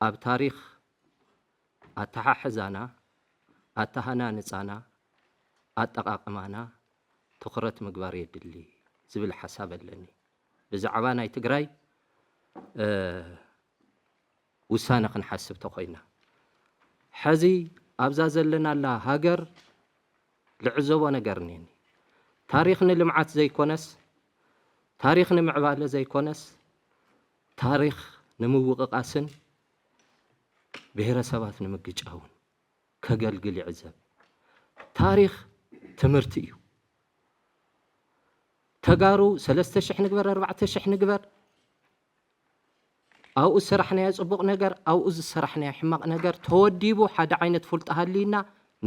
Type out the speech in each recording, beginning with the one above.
ኣብ ታሪኽ ኣተሓሕዛና ኣተሃናንፃና ኣጠቃቅማና ትኩረት ምግባር የድሊ ዝብል ሓሳብ ኣለኒ ብዛዕባ ናይ ትግራይ ውሳነ ክንሓስብ ተኮይና ሕዚ ኣብዛ ዘለናላ ሃገር ልዕዘቦ ነገር ነኒ ታሪኽ ንልምዓት ዘይኮነስ ታሪኽ ንምዕባለ ዘይኮነስ ታሪኽ ንምውቅቃስን ብሄረሰባት ንምግጫውን ከገልግል ይዕዘብ ታሪኽ ትምህርቲ እዩ ተጋሩ 3000 ንግበር 4000 ንግበር ኣው ስራሕናዮ ጽቡቕ ነገር ኣው ዝስራሕናዮ ሕማቕ ነገር ተወዲቡ ሓደ ዓይነት ፍልጥ ሃሊና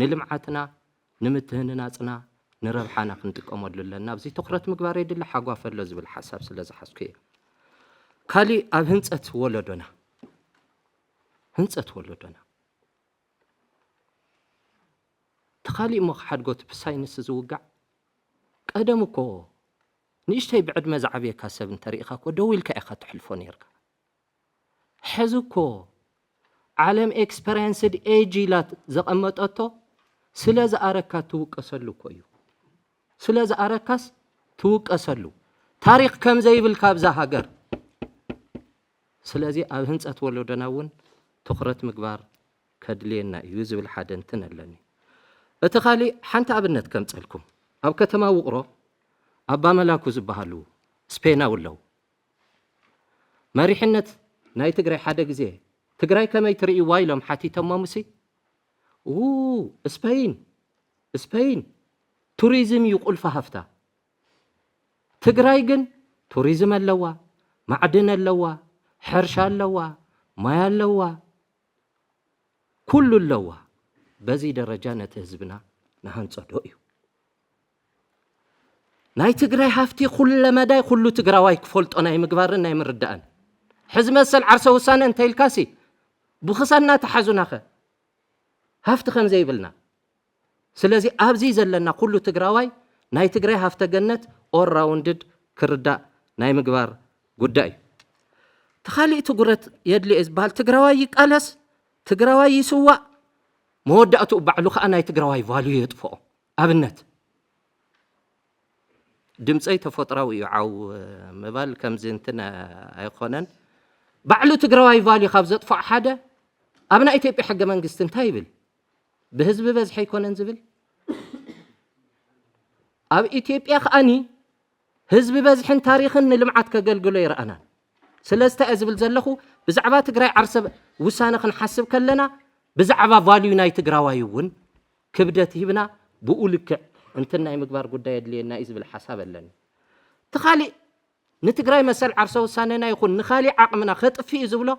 ንልምዓትና ንምትህንናጽና ንረብሓና ክንጥቀመሉ ኣለና ኣብዚ ትኩረት ምግባር የድሊ ሓጓፈሎ ዝብል ሓሳብ ስለ ዝሓስኩ እየ ካሊ ኣብ ህንጸት ወለዶና ተኻሊ እሞ ሓድጎት ብሳይንስ ዝውጋዕ ቀደም እኮ ንእሽተይ ብዕድመ ዝዓብየካ ሰብ እንተሪኢኻ እኮ ደው ኢልካ ኢኻ ትሕልፎ ነርካ ሕዚ እኮ ዓለም ኤክስፐሪንስድ ኤጅ ኢላ ዘቐመጠቶ ስለ ዝኣረካ ትውቀሰሉ እኮ እዩ ስለ ዝኣረካስ ትውቀሰሉ ታሪኽ ከም ዘይብልካ ኣብዛ ሃገር ስለዚ ኣብ ህንጸት ወለዶና እውን ትኩረት ምግባር ከድልየና እዩ ዝብል ሓደ እንትን ኣለኒ እቲ ኻሊ ሓንቲ ኣብነት ከምፀልኩም ኣብ ከተማ ውቕሮ ኣባ መላኩ ዝበሃሉ ስፔናው ኣለው መሪሕነት ናይ ትግራይ ሓደ ግዜ ትግራይ ከመይ ትርእይዋ ኢሎም ሓቲቶሞ ሙሲ ስፔን ቱሪዝም ይቁልፋ ሃፍታ ትግራይ ግን ቱሪዝም ኣለዋ ማዕድን ኣለዋ ሕርሻ ኣለዋ ማይ ኣለዋ ኩሉ ኣለዋ በዚ ደረጃ ነቲ ህዝብና ናሃንጸዶ እዩ ናይ ትግራይ ሃፍቲ ኩሉ መዳይ ኩሉ ትግራዋይ ክፈልጦ ናይ ምግባርን ናይ ምርዳእን ሕዚ መሰል ዓርሰ ውሳነ እንተይልካሲ ብኽሳና ተሓዙናኸ ሃፍቲ ከም ዘይብልና ስለዚ ኣብዚ ዘለና ኩሉ ትግራዋይ ናይ ትግራይ ሃፍተ ገነት ኦል ራውንድድ ክርዳእ ናይ ምግባር ጉዳይ እዩ ተኻሊእ ትጉረት የድሊ ዝበሃል ትግራዋይ ይቃለስ ትግራዋይ ይስዋዕ መወዳእቱ ባዕሉ ከዓ ናይ ትግራዋይ ቫልዩ የጥፍኦ ኣብነት ድምፀይ ተፈጥራዊ እዩ ዓው ምባል ከምዚ እንትን ኣይኮነን ባዕሉ ትግራዋይ ቫልዩ ካብ ዘጥፍኦ ሓደ ኣብ ናይ ኢትዮጵያ ሕገ መንግስቲ እንታይ ይብል ብህዝቢ በዝሒ ኣይኮነን ዝብል ኣብ ኢትዮጵያ ከኣኒ ህዝቢ በዝሕን ታሪኽን ንልምዓት ከገልግሎ ይረአና ስለዝታይ ዝብል ዘለኹ ብዛዕባ ትግራይ ዓርሰ ውሳነ ክንሓስብ ከለና ብዛዕባ ቫልዩ ናይ ትግራዋይ እውን ክብደት ሂብና ብኡ ልክዕ እንትን ናይ ምግባር ጉዳይ የድልየና እዩ ዝብል ሓሳብ ኣለኒ ተኻሊእ ንትግራይ መሰል ዓርሰ ውሳነና ይኹን ንኻሊእ ዓቕምና ከጥፊእ ዝብሎ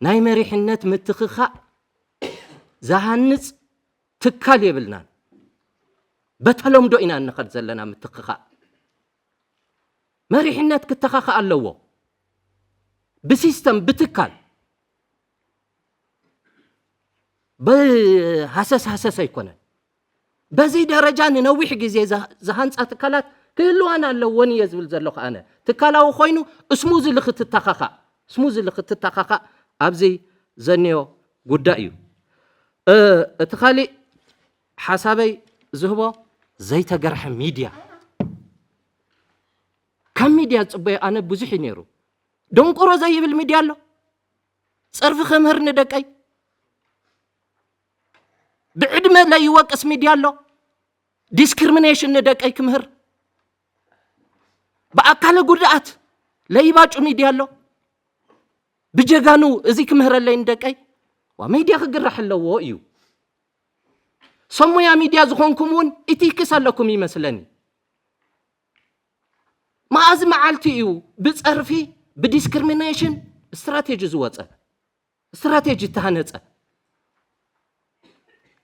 ናይ መሪሕነት ምትኽኻእ ዝሃንጽ ትካል የብልናን በተለምዶ ኢና እንኸድ ዘለና ምትኽኻእ መሪሕነት ክትኻኻእ ኣለዎ ብሲስተም ብትካል ብሃሰስ ኣይኮነን በዚ ደረጃ ንነዊሕ ግዜ ዝሃንፃ ትካላት ክህልዋን ኣለዎን እየ ዝብል ዘለኹ ኣነ ትካላዊ ኮይኑ እስሙዚ ልኽትተኻኻእ ኣብዚ ዘንዮ ጉዳይ እዩ እቲ ኻሊእ ሓሳበይ ዝህቦ ዘይተገርሐ ሚድያ ካብ ሚድያ ጽበዮ ኣነ ብዙሕ ነይሩ ደንቆሮ ዘይብል ሚድያ ኣሎ ጽርፊ ክምህር ንደቀይ ብዕድመ ለይወቅስ ሚድያ ኣሎ ዲስክሪሚኔሽን ንደቀይ ክምህር በኣካለ ጉድኣት ለይባጩ ሚድያ ኣሎ ብጀጋኑ እዚ ክምህረለይ ንደቀይ ዋ ሚድያ ክግራሕ ኣለዎ እዩ ሰሙያ ሚድያ ዝኾንኩም እውን ኢቲክስ ኣለኩም ይመስለኒ ማእዝ መዓልቲ እዩ ብጸርፊ ብዲስክሪሚኔሽን ስትራቴጂ ዝወፀ ስትራቴጂ ተሃነፀ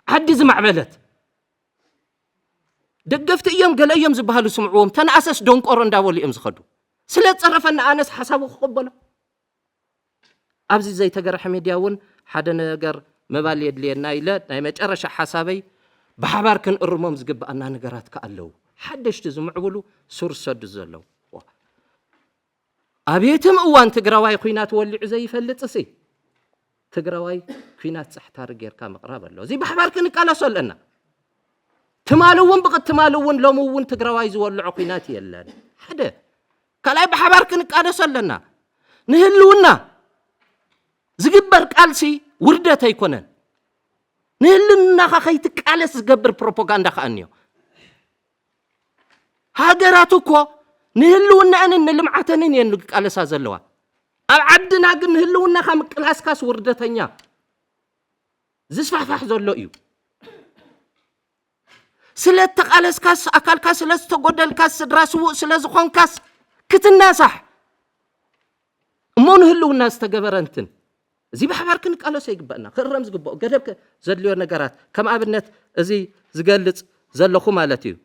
ዓዲ ዝማዕበለት ደገፍቲ እዮም ገለ እዮም ዝበሃሉ ስምዕዎም ተናኣሰስ ደንቆሮ እንዳበሉ እዮም ዝኸዱ ስለ ፀረፈና ኣነስ ሓሳቡ ክቕበሎ ኣብዚ ዘይተገርሐ ሚድያ እውን ሓደ ነገር መባል የድልየና ኢለ ናይ መጨረሻ ሓሳበይ ብሓባር ክንእርሞም ዝግብኣና ነገራት ከኣለው ሓደሽቲ ዝምዕብሉ ሱር ሰዱ ዘለው أبيتم أوان تجراوي خينات ولي عزي فلتسي تجراوي خينات صحت هرجير كام قرابة له زي بحبار كنك على صلنا تمالون بقى تمالون لو مون تجراوي زول عقينات يلان حدا كلاي بحبار كنك على صلنا نهلونا زجبر قالسي وردة يكونن نهلنا خايتك على زجبر بروباغندا خانيو هاجراتكو نهلونا أن نلمعتنين ينلق على سازلوا عبدنا قن نهلونا خمك الاسكاس وردتنيا زسفح زلو ايو سلتق على اسكاس اكل كاس لستقودل كاس دراسو سلازخون كاس كتنا صح مو نهلونا استقبرنتن زي بحبار كنك قالو سيقبأنا خرم زقبأ قدبك زدليو نقرات كم ابنت ازي زقلت زلخو مالتيو